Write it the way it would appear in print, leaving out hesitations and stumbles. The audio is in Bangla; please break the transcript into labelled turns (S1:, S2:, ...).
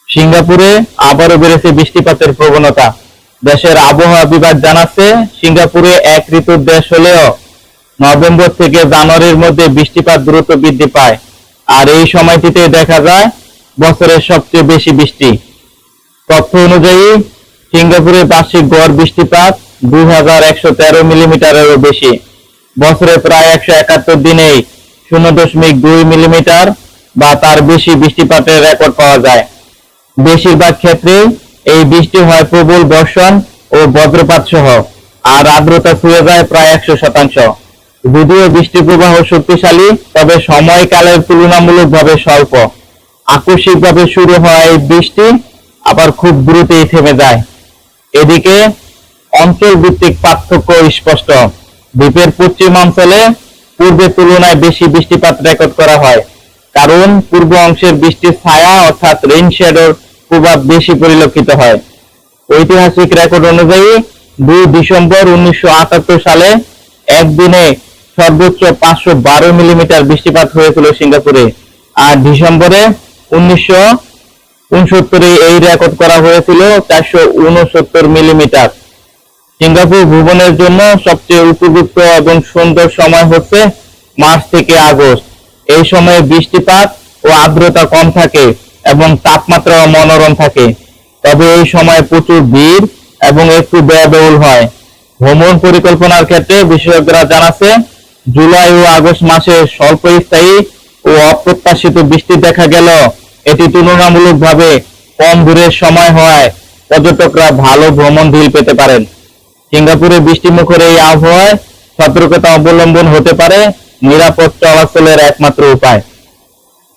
S1: সিঙ্গাপুরে আবারও বেড়েছে বৃষ্টিপাতের প্রবণতা। দেশের আবহাওয়া বিভাগ জানাচ্ছে, সিঙ্গাপুরে এক ঋতুর দেশ হলেও নভেম্বর থেকে জানুয়ারির মধ্যে বৃষ্টিপাত দ্রুত বৃদ্ধি পায়, আর এই সময়টিতে দেখা যায় বছরের সবচেয়ে বেশি বৃষ্টি। তথ্য অনুযায়ী সিঙ্গাপুরের বার্ষিক গড় বৃষ্টিপাত 2113 মিলিমিটারেরও বেশি। বছরে প্রায় 171 দিনেই 0.2 মিলিমিটার বা তার বেশি বৃষ্টিপাতের রেকর্ড পাওয়া যায়। বেশিরভাগ ক্ষেত্রে এই বৃষ্টি হয় প্রবল বর্ষণ ও বজ্রপাত সহ, আর আর্দ্রতা ছুঁয়ে যায় প্রায় 100%। যদিও বৃষ্টির প্রবাহ শক্তিশালী, তবে সময়কালের তুলনামূলকভাবে স্বল্প। আকস্মিকভাবে শুরু হওয়া এই বৃষ্টি আবার খুব দ্রুতই থেমে যায়। এদিকে অঞ্চল ভিত্তিক পার্থক্য স্পষ্ট। দ্বীপের পশ্চিমাঞ্চলে পূর্বের তুলনায় বেশি বৃষ্টিপাত রেকর্ড করা হয়, কারণ পূর্ব অংশের বৃষ্টির ছায়া অর্থাৎ রেইন শ্যাডোর প্রভাব বেশি পরিলক্ষিত হয়। ঐতিহাসিক রেকর্ড অনুযায়ী 2 ডিসেম্বর 1978 সালে একদিনে সর্বোচ্চ 512 মিলিমিটার বৃষ্টিপাত হয়েছিল সিঙ্গাপুরে, আর ডিসেম্বরে 1969 এই রেকর্ড করা হয়েছিল 469 মিলিমিটার। সিঙ্গাপুর ভ্রমণের জন্য সবচেয়ে উপযুক্ত এবং সুন্দর সময় হচ্ছে মার্চ থেকে আগস্ট। এই সময়ে বৃষ্টিপাত ও আর্দ্রতা কম থাকে এবং তাপমাত্রাও মনোরম থাকে। তবে এই সময় প্রচুর ভিড় এবং একটু ব্যয়বহুল হয়। ভ্রমণ পরিকল্পনার ক্ষেত্রে বিশেষজ্ঞরা জানাচ্ছে, জুলাই ও আগস্ট মাসে স্বল্পস্থায়ী ও অপ্রত্যাশিত বৃষ্টি দেখা গেল এটি তুলনামূলকভাবে কম দূরের সময় হওয়ায় পর্যটকরা ভালো ভ্রমণ ডিল পেতে পারেন। সিঙ্গাপুরে বৃষ্টিমুখর এই আবহাওয়ায় সতর্কতা অবলম্বন হতে পারে নিরাপদ চলাচলের একমাত্র উপায়।